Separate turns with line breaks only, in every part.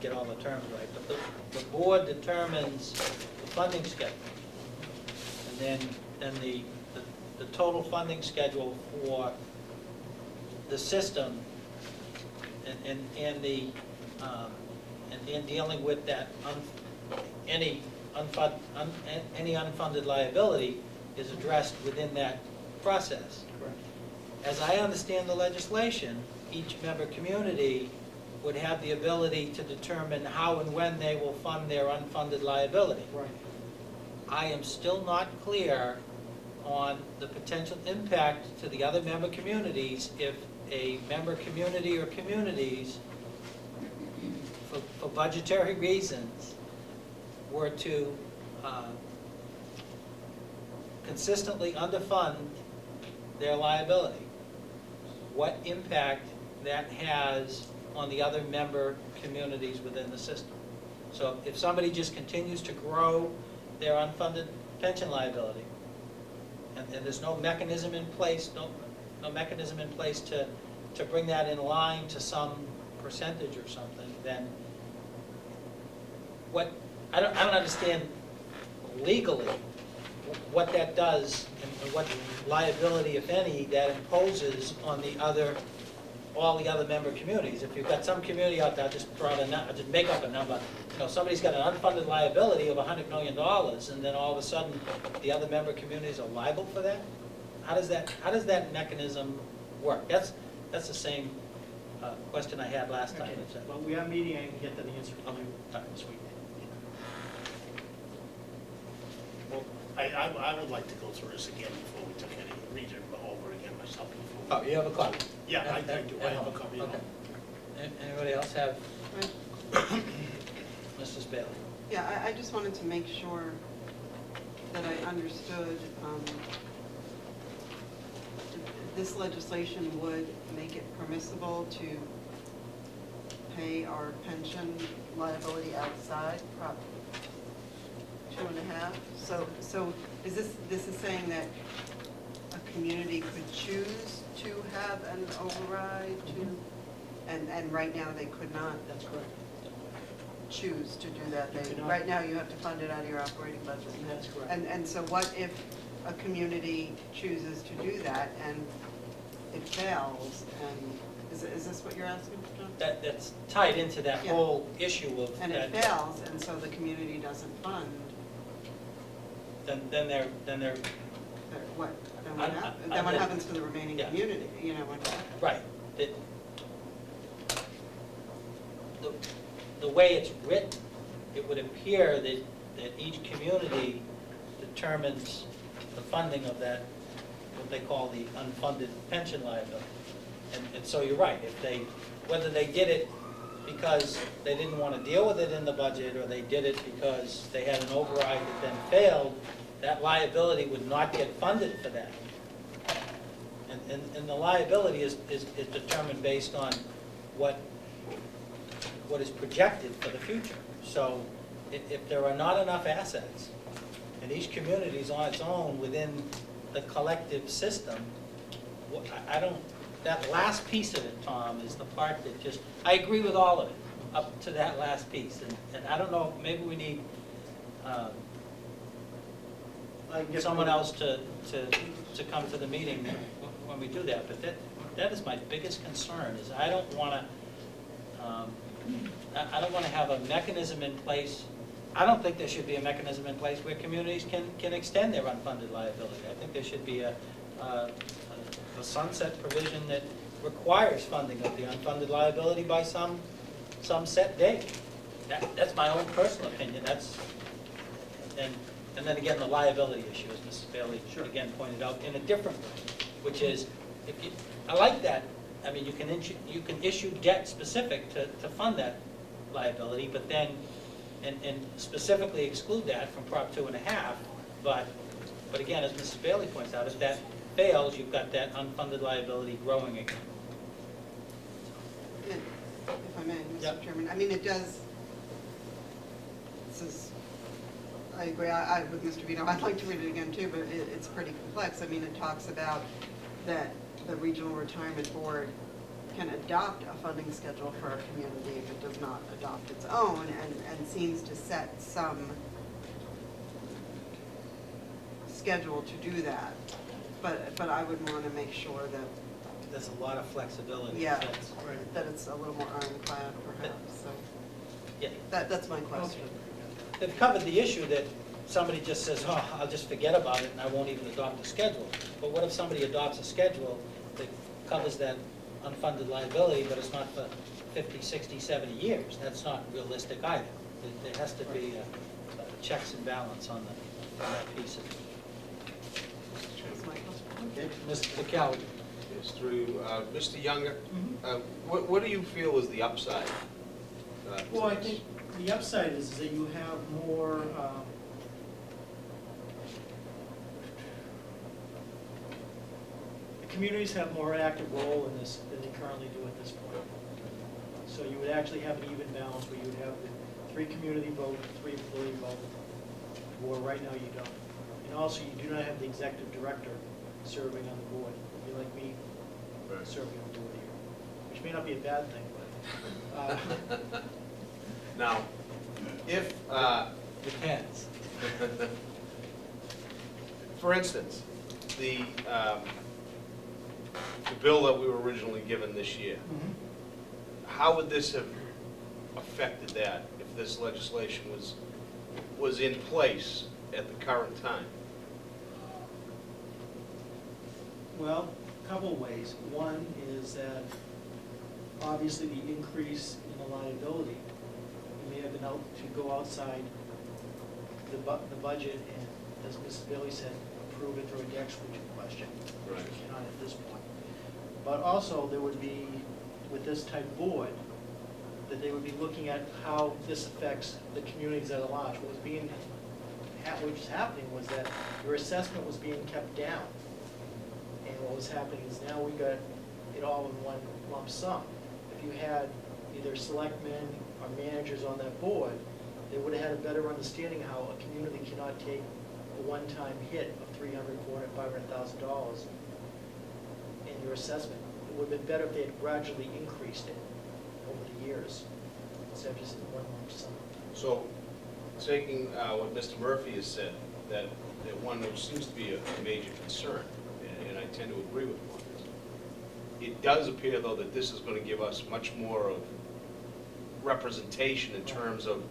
get all the terms right, but the board determines the funding schedule. And then the total funding schedule for the system and dealing with that any unfunded liability is addressed within that process.
Correct.
As I understand the legislation, each member community would have the ability to determine how and when they will fund their unfunded liability.
Right.
I am still not clear on the potential impact to the other member communities if a member community or communities, for budgetary reasons, were to consistently underfund their liability, what impact that has on the other member communities within the system. So if somebody just continues to grow their unfunded pension liability, and there's no mechanism in place, no mechanism in place to bring that in line to some percentage or something, then what, I don't understand legally what that does and what liability, if any, that imposes on all the other member communities. If you've got some community out there, just make up a number, somebody's got an unfunded liability of $100 million, and then all of a sudden, the other member communities are liable for that? How does that mechanism work? That's the same question I had last time.
Okay. Well, we are meeting, I can get that answer from you this week.
Well, I would like to go through this again before we took any, read it over again myself before.
Oh, you have a copy?
Yeah, I do, I have a copy.
Okay. Anybody else have? Mrs. Bailey?
Yeah, I just wanted to make sure that I understood, this legislation would make it permissible to pay our pension liability outside Prop 2.5. So is this is saying that a community could choose to have an override to, and right now they could not
That's correct.
choose to do that.
You cannot.
Right now, you have to fund it out of your operating budget.
That's correct.
And so what if a community chooses to do that and it fails, and is this what you're asking, John?
That's tied into that
Yeah.
whole issue of
And
that.
it fails, and so the community doesn't fund,
Then they're
what? Then
I-
what happens to the remaining
Yeah.
community, what?
right. The way it's written, it would appear that each community determines the funding of that, what they call the unfunded pension liability. And so you're right, whether they did it because they didn't want to deal with it in the budget, or they did it because they had an override that then failed, that liability would not get funded for that. And the liability is determined based on what is projected for the future. So if there are not enough assets, and each community is on its own within the collective system, that last piece of it, Tom, is the part that just, I agree with all of it, up to that last piece. And I don't know, maybe we need someone else to come to the meeting when we do that. But that is my biggest concern, is I don't want to have a mechanism in place. I don't think there should be a mechanism in place where communities can extend their unfunded liability. I think there should be a sunset provision that requires funding of the unfunded liability by some set date. That's my own personal opinion. And then again, the liability issue, as Mrs. Bailey again pointed out, in a different way, which is, I like that. I mean, you can issue debt specific to fund that liability, but then and specifically exclude that from Prop 2.5. But again, as Mrs. Bailey points out, if that fails, you've got that unfunded liability growing again.
If I may,
Yep.
Mr. Chairman, I mean, it does, I agree, with Mr. Vito, I'd like to read it again too, but it's pretty complex. I mean, it talks about that the Regional Retirement Board can adopt a funding schedule for a community if it does not adopt its own, and seems to set some schedule to do that. But I would want to make sure that,
There's a lot of flexibility.
yeah,
That's-
that it's a little more ironclad perhaps, so,
Yeah,
that's my question.
they've covered the issue that somebody just says, oh, I'll just forget about it and I won't even adopt a schedule. But what if somebody adopts a schedule that covers that unfunded liability, but it's not for 50, 60, 70 years? That's not realistic either. There has to be checks and balance on that piece of it.
That's my question.
Okay, Mr. McCallum.
Yes, through Mr. Younger, what do you feel is the upside? To
Well, I
this?
think the upside is that you have more, the communities have more active role in this than they currently do at this point. So you would actually have an even balance where you would have the 3 community vote, 3 employee vote, where right now you don't. And also, you do not have the executive director serving on the board. You're like me,
Right.
serving on the board here, which may not be a bad thing, but,
Now, if,
Depends.
for instance, the bill that we were originally given this year, how would this have affected that if this legislation was in place at the current time?
Well, a couple of ways. One is that obviously the increase in the liability, you may have been out to go outside the budget and, as Mrs. Bailey said, approve it through a debt exclusion question, which
Right.
we cannot at this point. But also, there would be, with this type of board, that they would be looking at how this affects the communities at large. What was happening was that your assessment was being kept down. And what was happening is now we got it all in one lump sum. If you had either selectmen or managers on that board, they would have had a better understanding how a community cannot take a one-time hit of $300,000, $400,000, $500,000 in your assessment. It would have been better if they had gradually increased it over the years, instead of just in one lump sum.
So, taking what Mr. Murphy has said, that one which seems to be a major concern, and I tend to agree with him on this. It does appear, though, that this is going to give us much more of representation in terms of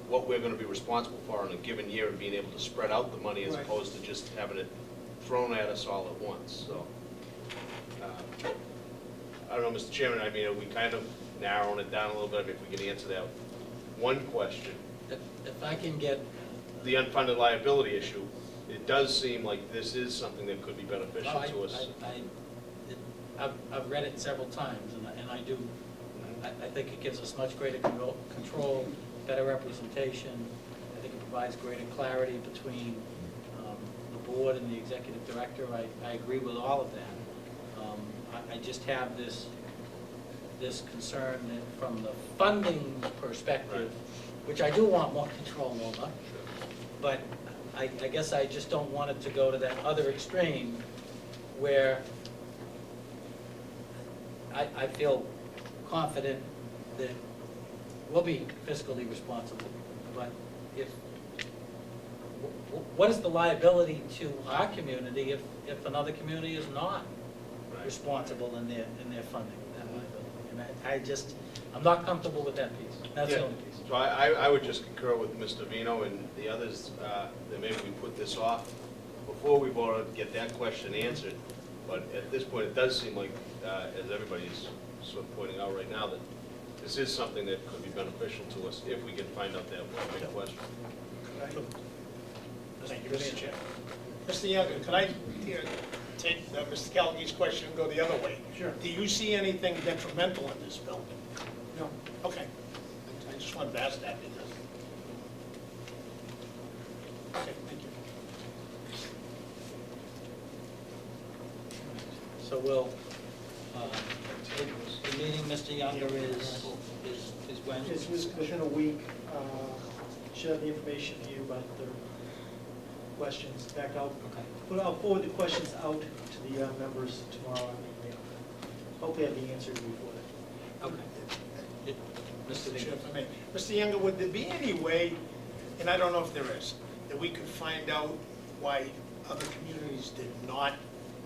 what we're going to be responsible for in a given year, and being able to spread out the money as
Right.
opposed to just having it thrown at us all at once, so. I don't know, Mr. Chairman, I mean, are we kind of narrowing it down a little bit, if we can answer that one question?
If I can get,
The unfunded liability issue, it does seem like this is something that could be beneficial
well,
to us.
I've read it several times, and I do, I think it gives us much greater control, better representation. I think it provides greater clarity between the board and the executive director. I agree with all of that. I just have this concern that from the funding perspective, which I do want more control over, but I guess I just don't want it to go to that other extreme where I feel confident that we'll be fiscally responsible, but what is the liability to our community if another community is not
Right.
responsible in their funding of that liability? And I'm not comfortable with that piece. That's the
Yeah.
only piece.
So I would just concur with Mr. Vino and the others, that maybe we put this off before we vote to get that question answered. But at this point, it does seem like, as everybody's sort of pointing out right now, that this is something that could be beneficial to us if we can find out that one big question.
Thank you, Mr. Chair. Mr. Younger, could I take Mr. Callaghan's question and go the other way?
Sure.
Do you see anything detrimental in this bill?
No.
Okay. I just wanted to ask that because. Okay, thank you.
So we'll, the meeting, Mr. Younger, is when?
It's within a week. Should have the information to you about the questions. In fact,
Okay.
I'll forward the questions out to the members tomorrow on email. hopefully have the answer before then.
Okay. Mr.
Chair,
Vino.
if I may. Mr. Younger, would there be any way, and I don't know if there is, that we could find out why other communities did not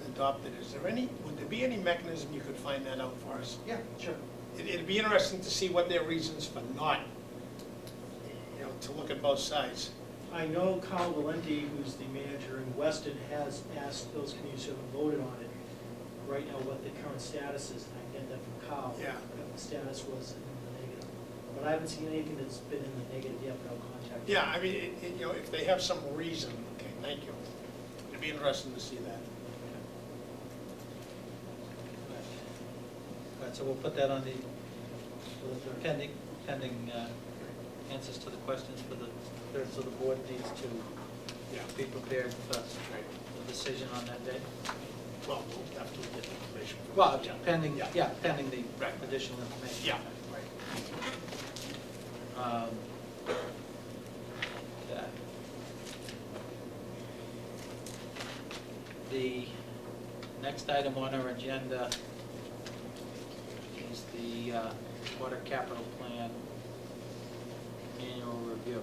adopt it? Would there be any mechanism you could find that out for us?
Yeah, sure.
It'd be interesting to see what their reasons for not, to look at both sides.
I know Carl Valenti, who's the manager in Weston, has asked those communities who haven't voted on it right now what the current status is, and I get that from Carl.
Yeah.
What the status was in the negative. But I haven't seen anything that's been in the negative yet, but I'll contact you.
Yeah, I mean, if they have some reason, okay, thank you. It'd be interesting to see that.
All right, so we'll put that on the pending answers to the questions for the, so the board needs to
Yeah.
be prepared for
Right.
the decision on that day.
Well, we'll have to get the information. from
Well,
them.
pending,
Yeah.
yeah, pending the
Right.
additional information.
Yeah, right.
Okay. The next item on our agenda is the water capital plan annual review.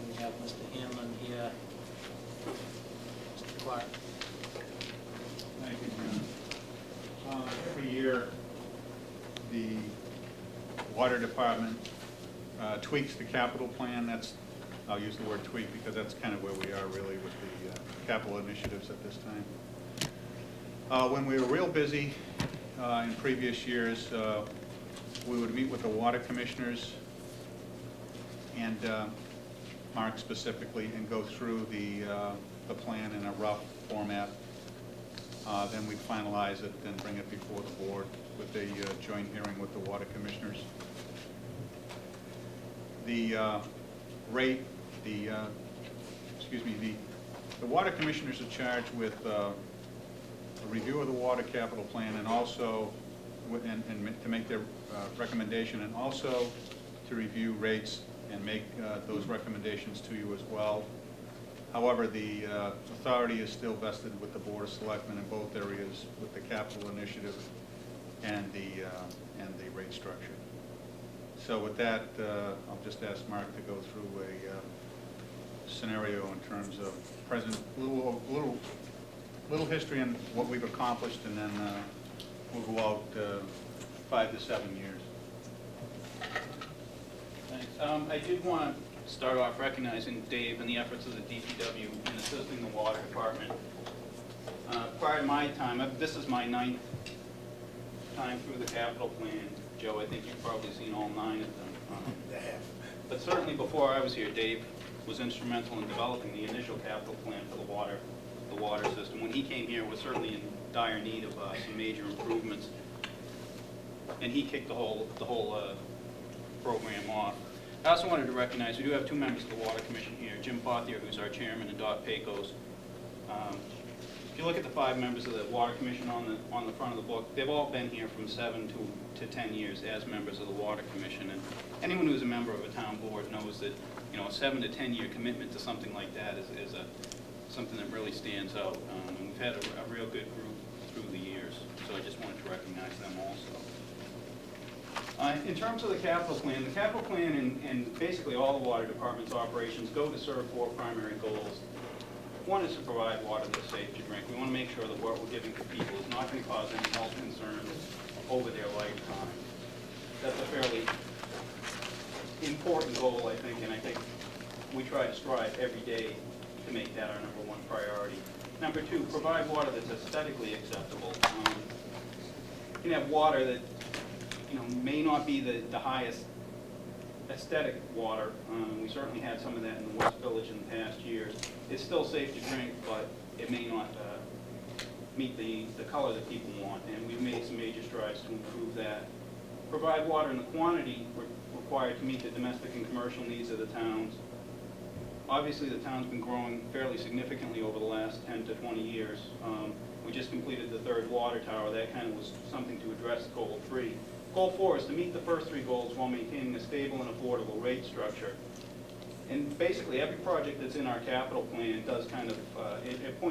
We have Mr. Hanlon here, Mr. Clark.
Thank you, Jim. Every year, the water department tweaks the capital plan. I'll use the word tweak because that's kind of where we are really with the capital initiatives at this time. When we were real busy in previous years, we would meet with the water commissioners and Mark specifically and go through the plan in a rough format. Then we'd finalize it and bring it before the board with a joint hearing with the water commissioners. The rate, the water commissioners are charged with a review of the water capital plan and also, to make their recommendation, and also to review rates and make those recommendations to you as well. However, the authority is still vested with the Board of Selectmen in both areas with the capital initiative and the rate structure. So with that, I'll just ask Mark to go through a scenario in terms of present, little history and what we've accomplished, and then we'll go out 5 to 7 years.
Thanks. I did want to start off recognizing Dave and the efforts of the DPW in assisting the water department. Prior to my time, this is my 9th time through the capital plan. Joe, I think you've probably seen all 9 of them.
They have.
But certainly before I was here, Dave was instrumental in developing the initial capital plan for the water system. When he came here, it was certainly in dire need of some major improvements. And he kicked the whole program off. I also wanted to recognize, we do have 2 members of the Water Commission here, Jim Pothier, who's our chairman, and Dot Pecos. If you look at the 5 members of the Water Commission on the front of the book, they've all been here from 7 to 10 years as members of the Water Commission. And anyone who's a member of a town board knows that, a 7 to 10 year commitment to something like that is something that really stands out. And we've had a real good group through the years, so I just wanted to recognize them also. In terms of the capital plan and basically all the water department's operations go to serve 4 primary goals. One is to provide water that's safe to drink. We want to make sure that what we're giving to people is not going to cause any health concerns over their lifetime. That's a fairly important goal, I think, and I think we try to strive every day to make that our #1 priority. Number 2, provide water that's aesthetically acceptable. You can have water that may not be the highest aesthetic water. We certainly had some of that in the West Village in the past years. It's still safe to drink, but it may not meet the color that people want, and we've made some major strides to improve that. Provide water in the quantity required to meet the domestic and commercial needs of the towns. Obviously, the town's been growing fairly significantly over the last 10 to 20 years. We just completed the 3rd water tower. That kind of was something to address goal 3. Goal 4 is to meet the first 3 goals while maintaining a stable and affordable rate structure. And basically, every project that's in our capital plan does kind of, it points